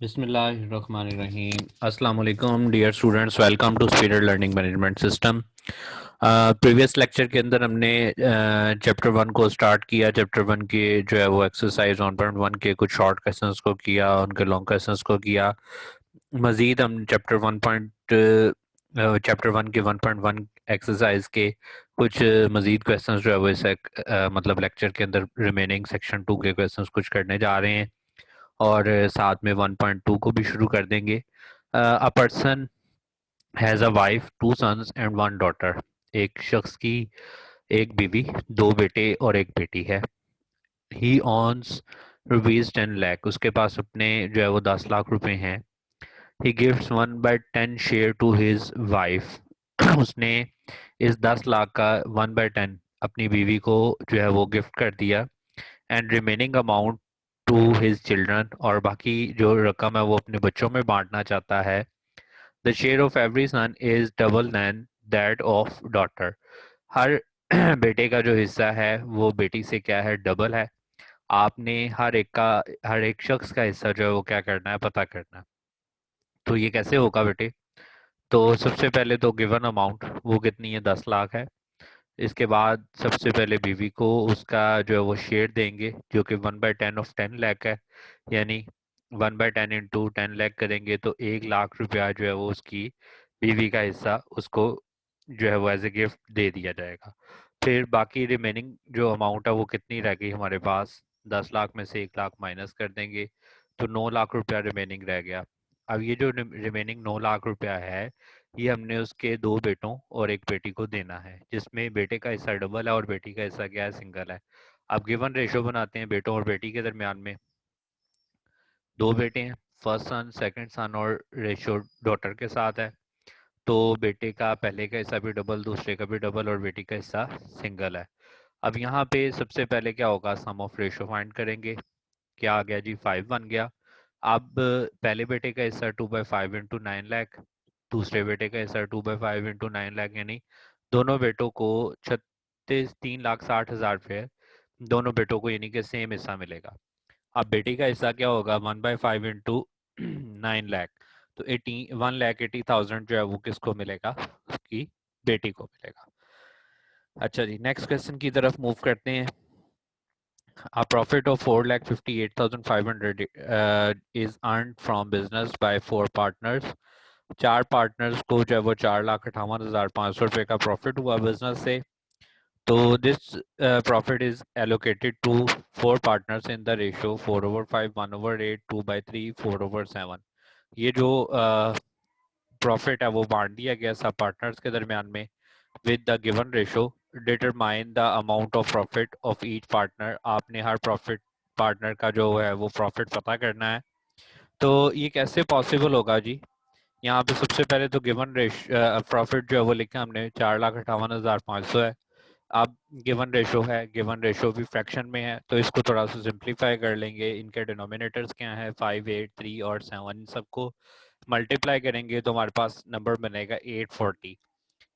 बिस्मिल्लाहिर्रहमानिर्रहीम। अस्सलाम वालेकुम dear students, welcome to speeded learning management system. Previous lecture के अंदर हमने चैप्टर 1 को स्टार्ट किया। चैप्टर 1 के जो है वो एक्सरसाइज 1.1 के कुछ शॉर्ट क्वेश्चंस को किया, उनके लॉन्ग क्वेश्चंस को किया। मज़ीद हम चैप्टर 1 के 1.1 एक्सरसाइज के कुछ मज़ीद क्वेश्चंस जो है वो इस मतलब लेक्चर के अंदर रिमेनिंग सेक्शन 2 के क्वेश्चंस कुछ करने जा रहे हैं और साथ में 1.2 को भी शुरू कर देंगे। A person has a wife, two sons and one daughter. एक शख्स की एक बीवी, दो बेटे और एक बेटी है। ही ऑन्स रुपीज 10 लाख। उसके पास अपने जो है वो 10 लाख रुपए हैं। He gives 1/10 share to his wife. उसने इस 10 लाख का 1/10 अपनी बीवी को जो है वो गिफ्ट कर दिया। And remaining amount to his children, और बाकी जो रकम है वो अपने बच्चों में बांटना चाहता है। The share of every son is double than that of daughter. हर बेटे का जो हिस्सा है वो बेटी से क्या है, डबल है। आपने हर एक शख्स का हिस्सा जो है वो क्या करना है, पता करना है। तो ये कैसे होगा बेटे? तो सबसे पहले तो गिवन अमाउंट वो कितनी है, 10 लाख है। इसके बाद सबसे पहले बीवी को उसका जो है वो शेयर देंगे, जो कि 1/10 ऑफ 10 लाख है। यानी 1/10 इंटू 10 लाख करेंगे तो 1 लाख रुपया जो है वो उसकी बीवी का हिस्सा उसको जो है वो एज ए गिफ्ट दे दिया जाएगा। फिर बाकी रिमेनिंग जो अमाउंट है वो कितनी रह गई हमारे पास, 10 लाख में से 1 लाख माइनस कर देंगे तो 9 लाख रुपया रिमेनिंग रह गया। अब ये जो रिमेनिंग 9 लाख रुपया है, ये हमने उसके दो बेटों और एक बेटी को देना है, जिसमें बेटे का हिस्सा डबल है और बेटी का हिस्सा क्या है, सिंगल है। अब गिवन रेशो बनाते हैं बेटों और बेटी के दरमियान में। दो बेटे हैं, फर्स्ट सन सेकंड सन, और रेशो डॉटर के साथ है। तो बेटे का पहले का हिस्सा भी डबल, दूसरे का भी डबल, और बेटी का हिस्सा सिंगल है। अब यहाँ पे सबसे पहले क्या होगा, सम ऑफ रेशो फाइंड करेंगे। क्या आ गया जी, 5 बन गया। अब पहले बेटे का हिस्सा 2/5 इंटू 9 लाख, दूसरे बेटे का हिस्सा 2/5 इंटू 9 लाख, यानी दोनों बेटों को 3,60,000 रुपये दोनों बेटों को यानी कि सेम हिस्सा मिलेगा। अब बेटी का हिस्सा क्या होगा, 1/5 इंटू 9 लाख, तो 1,80,000 जो है वो किसको मिलेगा, उसकी बेटी को मिलेगा। अच्छा जी, नेक्स्ट क्वेश्चन की तरफ मूव करते हैं। A profit of 4,58,500 is earned from business by four partners. चार पार्टनर्स को जो है वो 4,58,500 रुपये का प्रॉफिट हुआ बिजनेस से। तो this profit is allocated to four partners in the ratio 4/5, 1/8, 2/3, 4/7। ये जो प्रॉफिट है वो बांट दिया गया सब पार्टनर्स के दरमियान में with the given ratio. Determine the amount of profit of each partner. आपने हर प्रॉफिट पार्टनर का जो है वो प्रॉफिट पता करना है। तो ये कैसे पॉसिबल होगा जी? यहाँ पे सबसे पहले तो गिवन प्रॉफिट जो है वो लिखा हमने 4,58,500 है। अब गिवन रेशो है, गिवन रेशो भी फ्रैक्शन में है, तो इसको थोड़ा सा सिंप्लीफाई कर लेंगे। इनके डिनोमिनेटर्स क्या है, 5, 8, 3 और 7, इन सबको मल्टीप्लाई करेंगे तो हमारे पास नंबर बनेगा 840।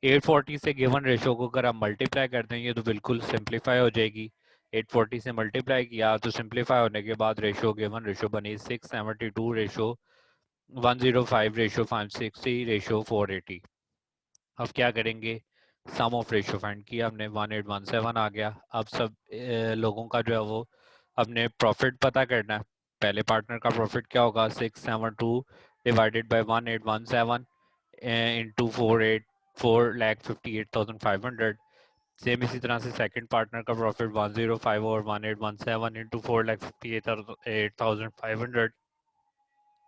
840 से गिवन रेशो को अगर आप मल्टीप्लाई कर देंगे तो बिल्कुल सिंप्लीफाई हो जाएगी। 840 से मल्टीप्लाई किया तो सिंप्लीफाई होने के बाद रेशो गिवन रेशो बनी 672 रेशो 105 रेशो 560 रेशो 480। अब क्या करेंगे, सम ऑफ रेशो फाइंड किया हमने, 1817 आ गया। अब सब लोगों का जो है वो अपने प्रॉफिट पता करना है। पहले पार्टनर का प्रॉफिट क्या होगा, 672 डिवाइडेड बाई 1817 इंटू 4,58,500। सेम इसी तरह से सेकंड पार्टनर का प्रॉफिट 105 और 1817 इंटू 4,58,500।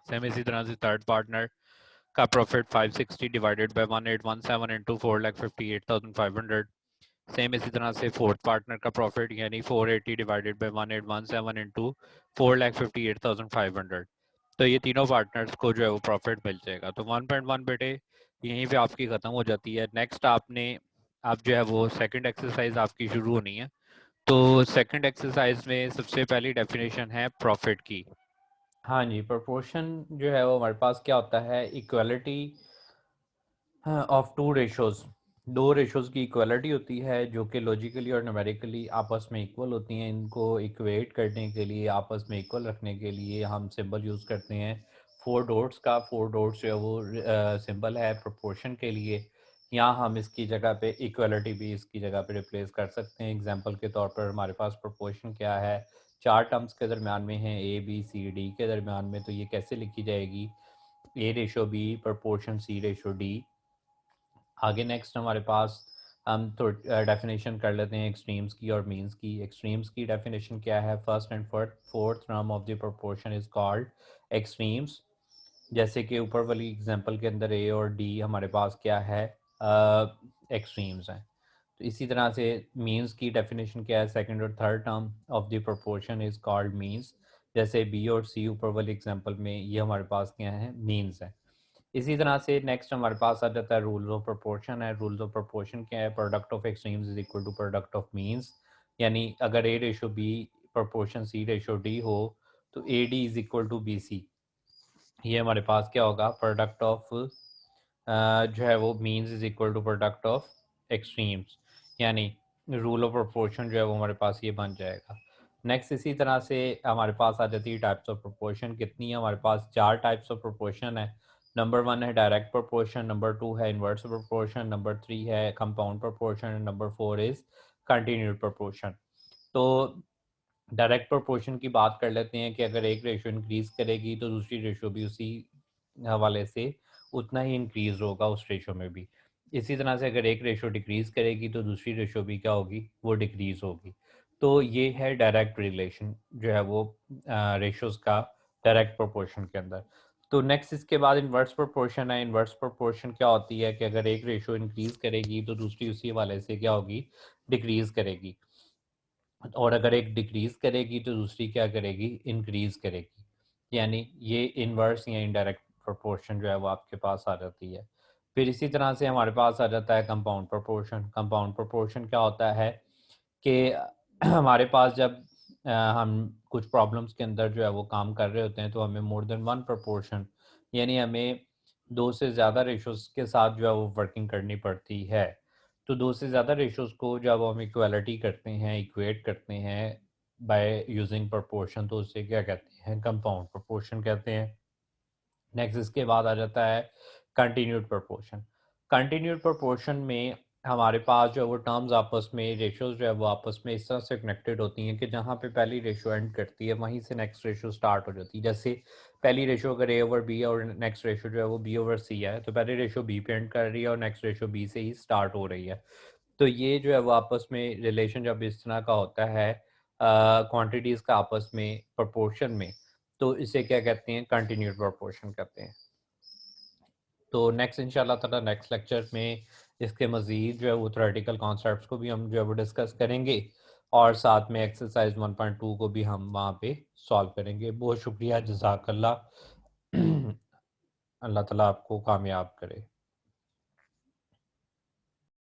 सेम इसी तरह से थर्ड पार्टनर का profit 560 divided by 1817 into 4,58,500। Same इसी तरह से फोर्थ पार्टनर का प्रॉफिट यानी 480 डिवाइडेड बाय 1817 इंटू 4,58,500। तो ये तीनों पार्टनर्स को जो है वो प्रॉफिट मिल जाएगा। तो 1.1 बेटे यहीं पे आपकी ख़त्म हो जाती है। नेक्स्ट आपने आप जो है वो सेकंड एक्सरसाइज आपकी शुरू होनी है। तो सेकंड एक्सरसाइज में सबसे पहली डेफिनेशन है प्रॉफिट की। हाँ जी, प्रोपोर्शन जो है वो हमारे पास क्या होता है, इक्वलिटी ऑफ टू रेशोज। दो रेशोज़ की इक्वलिटी होती है जो कि लॉजिकली और न्यूमेरिकली आपस में इक्वल होती हैं। इनको इक्वेट करने के लिए, आपस में इक्वल रखने के लिए हम सिंबल यूज़ करते हैं फोर डॉट्स का। फोर डॉट्स जो है वो सिंबल है प्रोपोर्शन के लिए। यहाँ हम इसकी जगह पे इक्वलिटी भी इसकी जगह पे रिप्लेस कर सकते हैं। एग्जांपल के तौर पर हमारे पास प्रोपोर्शन क्या है, चार टर्म्स के दरमियान में है, ए बी सी डी के दरमियान में, तो ये कैसे लिखी जाएगी, ए ratio B proportion C ratio D. आगे नेक्स्ट हमारे पास हम तो डेफिनेशन कर लेते हैं एक्सट्रीम्स की और मीन्स की। एक्सट्रीम्स की डेफिनेशन क्या है, first and fourth term of the proportion is called extremes. जैसे कि ऊपर वाली एग्जांपल के अंदर ए और डी हमारे पास क्या है, एक्सट्रीम्स हैं। तो इसी तरह से मीन्स की डेफिनेशन क्या है, सेकंड और third term of the proportion is called means. जैसे बी और सी ऊपर वाली एग्जांपल में ये हमारे पास क्या है, मीन्स है। इसी तरह से नेक्स्ट हमारे पास आ जाता है रूल्स ऑफ प्रोपोर्शन है। रूल्स ऑफ प्रोपोर्शन क्या है, product of extremes is equal to product of means. यानी अगर A ratio B proportion C ratio D हो तो A D is equal to B C. ये हमारे पास क्या होगा, प्रोडक्ट ऑफ जो है वो means is equal to product of extremes. यानी रूल ऑफ प्रोपोर्शन जो है वो हमारे पास ये बन जाएगा। नेक्स्ट इसी तरह से हमारे पास आ जाती है टाइप्स ऑफ प्रोपोर्शन। कितनी है हमारे पास, चार टाइप्स ऑफ प्रोपोर्शन है। नंबर वन है डायरेक्ट प्रोपोर्शन, नंबर टू है इन्वर्स प्रोपोर्शन, नंबर थ्री है compound proportion and number four is continued proportion. तो डायरेक्ट प्रोपोर्शन की बात कर लेते हैं कि अगर एक रेशो इंक्रीज करेगी तो दूसरी रेशो भी उसी हवाले से उतना ही इंक्रीज होगा उस रेशो में भी। इसी तरह से अगर एक रेशो डिक्रीज करेगी तो दूसरी रेशो भी क्या होगी, वो डिक्रीज होगी। तो ये है डायरेक्ट रिलेशन जो है वो रेशोज का डायरेक्ट प्रोपोर्शन के अंदर। तो नेक्स्ट इसके बाद इन्वर्स प्रोपोर्शन है। इन्वर्स प्रोपोर्शन क्या होती है कि अगर एक रेशो इंक्रीज करेगी तो दूसरी उसी हवाले से क्या होगी, डिक्रीज करेगी। और अगर एक डिक्रीज करेगी तो दूसरी क्या करेगी, इंक्रीज करेगी। यानी ये इनवर्स या इनडायरेक्ट प्रोपोर्शन जो है वो आपके पास आ जाती है। फिर इसी तरह से हमारे पास आ जाता है कंपाउंड प्रोपोर्शन। कंपाउंड प्रोपोर्शन क्या होता है कि हमारे पास जब हम कुछ प्रॉब्लम्स के अंदर जो है वो काम कर रहे होते हैं तो हमें मोर देन वन प्रोपोर्शन, यानी हमें दो से ज़्यादा रेशोज़ के साथ जो है वो वर्किंग करनी पड़ती है। तो दो से ज़्यादा रेशोज़ को जब हम इक्वालिटी करते हैं, इक्वेट करते हैं बाय यूजिंग प्रोपोर्शन, तो उसे क्या कहते हैं, कंपाउंड प्रोपोर्शन कहते हैं। नेक्स्ट इसके बाद आ जाता है कंटिन्यूड प्रोपोर्शन। कंटिन्यूड प्रोपोर्शन में हमारे पास जो है वो टर्म्स आपस में, रेशियोज जो है वो आपस में इस तरह से कनेक्टेड होती हैं कि जहाँ पे पहली रेशियो एंड करती है वहीं से नेक्स्ट रेशियो स्टार्ट हो जाती है। जैसे पहली रेशियो अगर ए ओवर बी और नेक्स्ट रेशियो जो है वो बी ओवर सी है, तो पहली रेशियो बी पे एंड कर रही है और नेक्स्ट रेशियो बी से ही स्टार्ट हो रही है। तो ये जो है वो आपस में रिलेशन जब इस तरह का होता है क्वांटिटीज़ का आपस में प्रोपोर्शन में, तो इसे क्या कहते हैं, कंटिन्यूड प्रोपोर्शन कहते हैं। तो नेक्स्ट इंशाल्लाह ताला नेक्स्ट लेक्चर में इसके मज़ीद जो है वो थ्योरेटिकल कॉन्सेप्ट्स को भी हम जो है वो डिस्कस करेंगे और साथ में एक्सरसाइज 1.2 को भी हम वहाँ पे सॉल्व करेंगे। बहुत शुक्रिया, जज़ाकल्लाह। अल्लाह ताला आपको कामयाब करे।